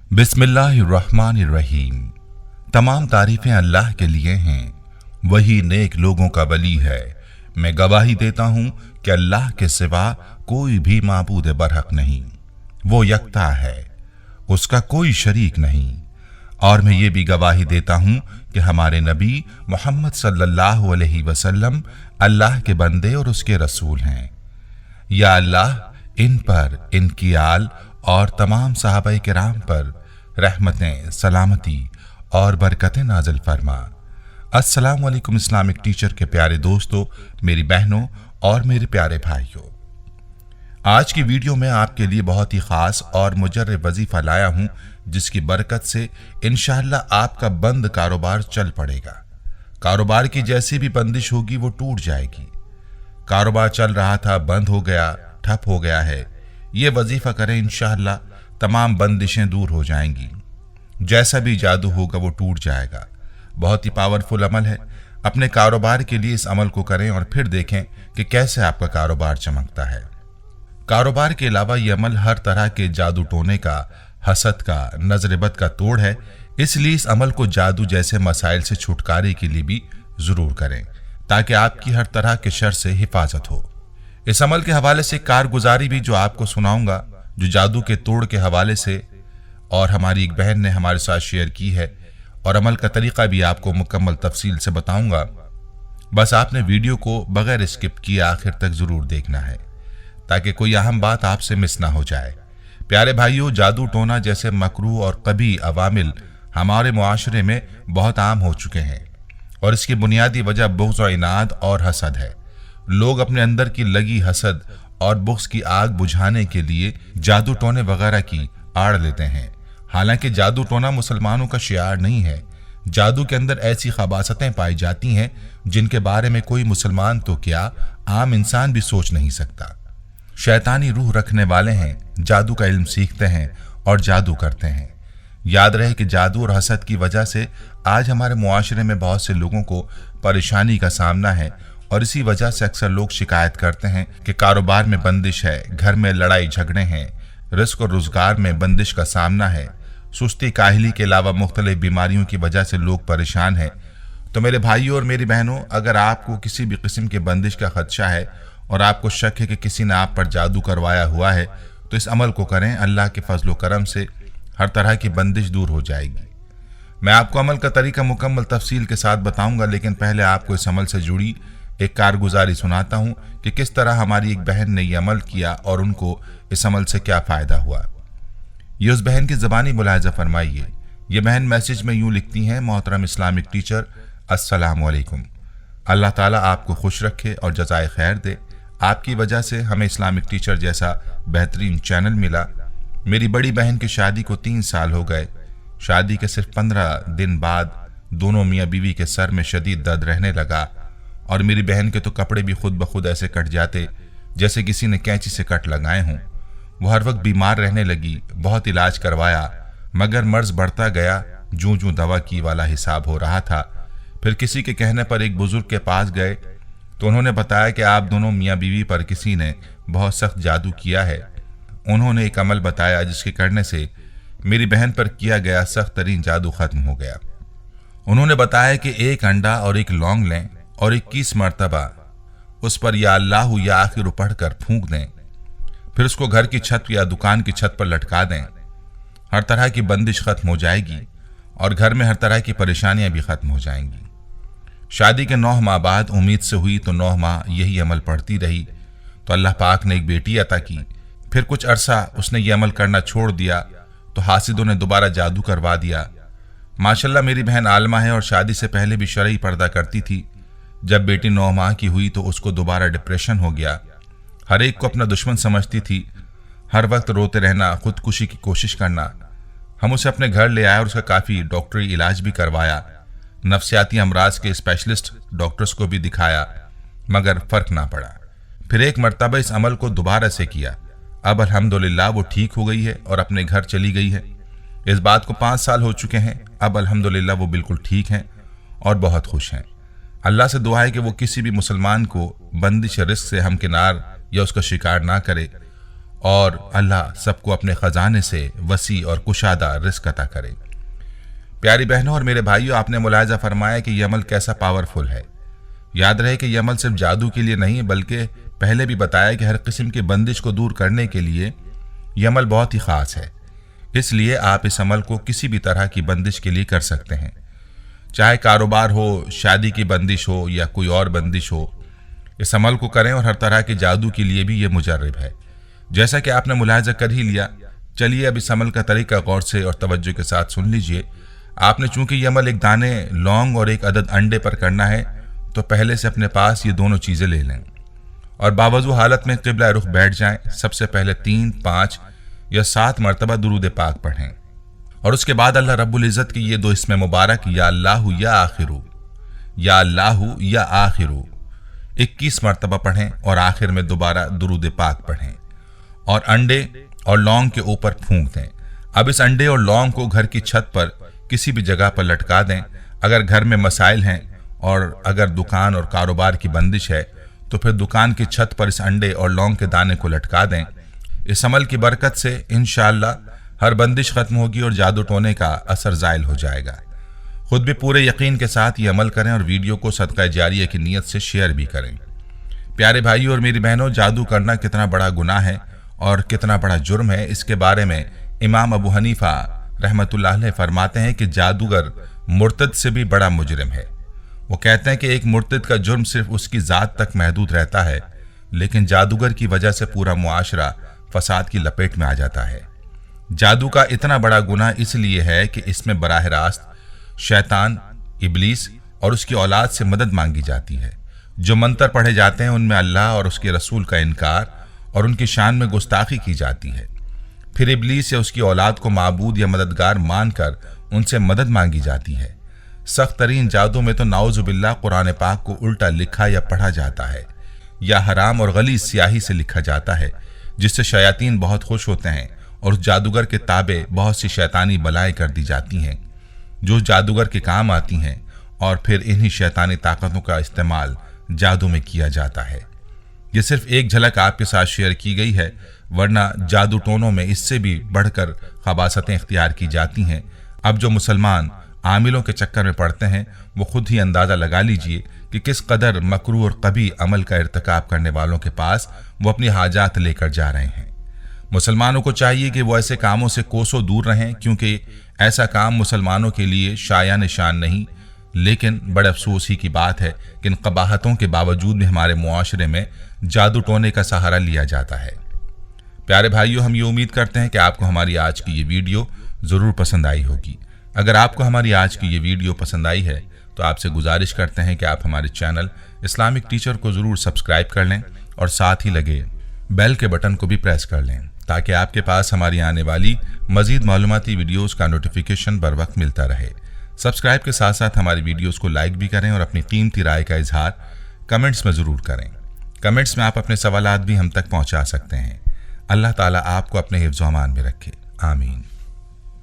बिस्मिल्लाहिर्रहमानिर्रहीम। तमाम तारीफें अल्लाह के लिए हैं, वही नेक लोगों का वली है। मैं गवाही देता हूँ कि अल्लाह के सिवा कोई भी माबूद बरहक नहीं, वो यकता है, उसका कोई शरीक नहीं। और मैं ये भी गवाही देता हूँ कि हमारे नबी मोहम्मद सल्लल्लाहु अलैहि वसल्लम अल्लाह के बंदे और उसके रसूल हैं। या अल्लाह इन पर, इनकी आल और तमाम सहाबाए किराम पर रहमतें, सलामती और बरकतें नाज़िल फरमा। अस्सलाम वालेकुम इस्लामिक टीचर के प्यारे दोस्तों, मेरी बहनों और मेरे प्यारे भाइयों, आज की वीडियो में आपके लिए बहुत ही ख़ास और मुजर्रब वजीफ़ा लाया हूँ, जिसकी बरकत से इंशाअल्लाह आपका बंद कारोबार चल पड़ेगा। कारोबार की जैसी भी बंदिश होगी वो टूट जाएगी। कारोबार चल रहा था, बंद हो गया, ठप हो गया है, ये वजीफ़ा करें, इंशाअल्लाह तमाम बंदिशें दूर हो जाएंगी। जैसा भी जादू होगा वो टूट जाएगा। बहुत ही पावरफुल अमल है। अपने कारोबार के लिए इस अमल को करें और फिर देखें कि कैसे आपका कारोबार चमकता है। कारोबार के अलावा ये अमल हर तरह के जादू टोने का, हसद का, नजरबद का तोड़ है। इसलिए इस अमल को जादू जैसे मसाइल से छुटकारे के लिए भी जरूर करें, ताकि आपकी हर तरह के शर से हिफाजत हो। इस अमल के हवाले से कारगुजारी भी जो आपको सुनाऊंगा, जो जादू के तोड़ के हवाले से और हमारी एक बहन ने हमारे साथ शेयर की है, और अमल का तरीका भी आपको मुकम्मल तफसील से बताऊंगा। बस आपने वीडियो को बगैर स्किप किए आखिर तक जरूर देखना है, ताकि कोई अहम बात आपसे मिस ना हो जाए। प्यारे भाइयों, जादू टोना जैसे मकरूह और कभी अवामिल हमारे मुआशरे में बहुत आम हो चुके हैं, और इसकी बुनियादी वजह बुग़्ज़ और इनाद और हसद है। लोग अपने अंदर की लगी हसद और बुग़्ज़ की आग बुझाने के लिए जादू टोने वगैरह की आड़ लेते हैं। हालांकि जादू टोना मुसलमानों का शियार नहीं है। जादू के अंदर ऐसी खबासतें पाई जाती हैं जिनके बारे में कोई मुसलमान तो क्या, आम इंसान भी सोच नहीं सकता। शैतानी रूह रखने वाले हैं, जादू का इल्म सीखते हैं और जादू करते हैं। याद रहे कि जादू और हसद की वजह से आज हमारे मुआशरे में बहुत से लोगों को परेशानी का सामना है, और इसी वजह से अक्सर लोग शिकायत करते हैं कि कारोबार में बंदिश है, घर में लड़ाई झगड़े हैं, रिस्क और रोजगार में बंदिश का सामना है, सुस्ती काहली के अलावा मुख्तलिफ बीमारियों की वजह से लोग परेशान हैं। तो मेरे भाइयों और मेरी बहनों, अगर आपको किसी भी किस्म के बंदिश का खदशा है और आपको शक है कि किसी ने आप पर जादू करवाया हुआ है, तो इस अमल को करें। अल्लाह के फजल करम से हर तरह की बंदिश दूर हो जाएगी। मैं आपको अमल का तरीका मुकम्मल तफसील के साथ बताऊंगा, लेकिन पहले आपको इस अमल से जुड़ी एक कारगुजारी सुनाता हूं कि किस तरह हमारी एक बहन ने यह अमल किया और उनको इस अमल से क्या फ़ायदा हुआ। ये उस बहन की ज़बानी मुलाहिज़ा फरमाइए। ये बहन मैसेज में यूँ लिखती हैं, मोहतरम इस्लामिक टीचर, अस्सलाम वालेकुम। अल्लाह ताला आपको खुश रखे और जज़ाए खैर दे। आपकी वजह से हमें इस्लामिक टीचर जैसा बेहतरीन चैनल मिला। मेरी बड़ी बहन की शादी को 3 साल हो गए। शादी के सिर्फ 15 दिन बाद दोनों मियाँ बीवी के सर में शदीद दर्द रहने लगा, और मेरी बहन के तो कपड़े भी खुद ब खुद ऐसे कट जाते जैसे किसी ने कैंची से कट लगाए हों। वो हर वक्त बीमार रहने लगी। बहुत इलाज करवाया, मगर मर्ज बढ़ता गया। जूं जूं दवा की वाला हिसाब हो रहा था। फिर किसी के कहने पर एक बुजुर्ग के पास गए, तो उन्होंने बताया कि आप दोनों मियाँ बीवी पर किसी ने बहुत सख्त जादू किया है। उन्होंने एक अमल बताया जिसके करने से मेरी बहन पर किया गया सख्त तरीन जादू खत्म हो गया। उन्होंने बताया कि एक अंडा और एक लौंग लें और 21 मरतबा उस पर या अल्लाह या आखिर पढ़कर फूंक दें। फिर उसको घर की छत या दुकान की छत पर लटका दें। हर तरह की बंदिश खत्म हो जाएगी और घर में हर तरह की परेशानियां भी खत्म हो जाएंगी। शादी के 9 माह बाद उम्मीद से हुई तो 9 माह यही अमल पढ़ती रही, तो अल्लाह पाक ने एक बेटी अता की। फिर कुछ अरसा उसने ये अमल करना छोड़ दिया, तो हासिदों ने दोबारा जादू करवा दिया। माशाल्लाह मेरी बहन आलमा है और शादी से पहले भी शरई पर्दा करती थी। जब बेटी 9 माह की हुई तो उसको दोबारा डिप्रेशन हो गया। हर एक को अपना दुश्मन समझती थी। हर वक्त रोते रहना, खुदकुशी की कोशिश करना। हम उसे अपने घर ले आए और उसका काफ़ी डॉक्टरी इलाज भी करवाया। नफ्सियाती अमराज के स्पेशलिस्ट डॉक्टर्स को भी दिखाया, मगर फ़र्क ना पड़ा। फिर एक मरतबा इस अमल को दोबारा से किया। अब अल्हम्दुलिल्लाह वो ठीक हो गई है और अपने घर चली गई है। इस बात को 5 साल हो चुके हैं। अब अल्हम्दुलिल्लाह वो बिल्कुल ठीक हैं और बहुत खुश हैं। अल्लाह से दुआ है कि वो किसी भी मुसलमान को बंदिश रिस्क से हमकिनार या उसका शिकार ना करे اور अल्लाह सबको अपने ख़जाने से वसी और कुशादा रिस्क अता करे। प्यारी बहनों और मेरे भाइयों, आपने मुलाहिज़ा फरमाया कि ये अमल कैसा पावरफुल है। याद रहे कि यह अमल सिर्फ जादू के लिए नहीं बल्कि पहले भी बताया कि हर किस्म की बंदिश को दूर करने के लिए यह अमल बहुत ही ख़ास है। इसलिए आप इस अमल को किसी भी तरह की बंदिश के लिए कर सकते हैं, चाहे कारोबार हो, शादी की बंदिश हो या कोई और बंदिश हो। इस अमल को करें और हर तरह के जादू के लिए भी ये मुजर्रब है। जैसा कि आपने मुलाहिज़ा कर ही लिया, चलिए अब इस अमल का तरीका गौर से और तवज्जो के साथ सुन लीजिए। आपने चूंकि ये अमल एक दाने लौंग और एक अदद अंडे पर करना है, तो पहले से अपने पास ये दोनों चीज़ें ले लें और बावजू हालत में क़िबला रुख बैठ जाएं। सबसे पहले 3, 5 या 7 मरतबा दुरूद पाक पढ़ें और उसके बाद अल्लाह रब्बुल इज़्ज़त की ये 2 इस्म मुबारक या अल्लाहु या आखिरू, या अल्लाहु या आखिरू 21 मरतबा पढ़ें और आखिर में दोबारा दुरूद पाक पढ़ें और अंडे और लौंग के ऊपर फूंक दें। अब इस अंडे और लौंग को घर की छत पर किसी भी जगह पर लटका दें। अगर घर में मसाइल हैं और अगर दुकान और कारोबार की बंदिश है तो फिर दुकान की छत पर इस अंडे और लौंग के दाने को लटका दें। इस अमल की बरकत से इंशाअल्लाह हर बंदिश खत्म होगी और जादू टोने का असर ज़ाइल हो जाएगा। खुद भी पूरे यकीन के साथ ये अमल करें और वीडियो को सदका जारिया की नीयत से शेयर भी करें। प्यारे भाइयों और मेरी बहनों, जादू करना कितना बड़ा गुनाह है और कितना बड़ा जुर्म है, इसके बारे में इमाम अबू हनीफा रहमतुल्लाह अलैह फरमाते हैं कि जादूगर मुर्तद से भी बड़ा मुजरिम है। वो कहते हैं कि एक मुर्तद का जुर्म सिर्फ उसकी ज़ात तक महदूद रहता है, लेकिन जादूगर की वजह से पूरा मुआशरा फसाद की लपेट में आ जाता है। जादू का इतना बड़ा गुनाह इसलिए है कि इसमें बराह रास्त शैतान, इब्लीस और उसकी औलाद से मदद मांगी जाती है। जो मंत्र पढ़े जाते हैं उनमें अल्लाह और उसके रसूल का इनकार और उनकी शान में गुस्ताखी की जाती है। फिर इब्लीस या उसकी औलाद को माबूद या मददगार मानकर उनसे मदद मांगी जाती है। सख्त तरीन जादू में तो नाउज़ुबिल्लाह कुरान पाक को उल्टा लिखा या पढ़ा जाता है या हराम और गलीज़ स्याही से लिखा जाता है, जिससे शयातीन बहुत खुश होते हैं और उस जादूगर के ताबे बहुत सी शैतानी बलाएं कर दी जाती हैं जो जादूगर के काम आती हैं और फिर इन्हीं शैतानी ताकतों का इस्तेमाल जादू में किया जाता है। ये सिर्फ एक झलक आपके साथ शेयर की गई है, वरना जादू टोनों में इससे भी बढ़कर खबासतें इख्तियार की जाती हैं। अब जो मुसलमान आमिलों के चक्कर में पड़ते हैं वो खुद ही अंदाज़ा लगा लीजिए कि किस कदर मकरूह और कभी अमल का इर्तिकाब करने वालों के पास वो अपनी हाजात लेकर जा रहे हैं। मुसलमानों को चाहिए कि वो ऐसे कामों से कोसों दूर रहें, क्योंकि ऐसा काम मुसलमानों के लिए शाया निशान नहीं। लेकिन बड़े अफसोस ही की बात है कि इन कबाहतों के बावजूद भी हमारे मुआशरे में जादू टोने का सहारा लिया जाता है। प्यारे भाइयों, हम ये उम्मीद करते हैं कि आपको हमारी आज की ये वीडियो ज़रूर पसंद आई होगी। अगर आपको हमारी आज की ये वीडियो पसंद आई है तो आपसे गुजारिश करते हैं कि आप हमारे चैनल इस्लामिक टीचर को ज़रूर सब्सक्राइब कर लें और साथ ही लगे बेल के बटन को भी प्रेस कर लें, ताकि आपके पास हमारी आने वाली मज़ीद मालूमाती वीडियोस का नोटिफिकेशन बर वक्त मिलता रहे। सब्सक्राइब के साथ साथ हमारी वीडियोस को लाइक भी करें और अपनी कीमती राय का इजहार कमेंट्स में ज़रूर करें। कमेंट्स में आप अपने सवालात भी हम तक पहुँचा सकते हैं। अल्लाह ताला आपको अपने हिफ्ज़-ओ-अमान में रखे। आमीन।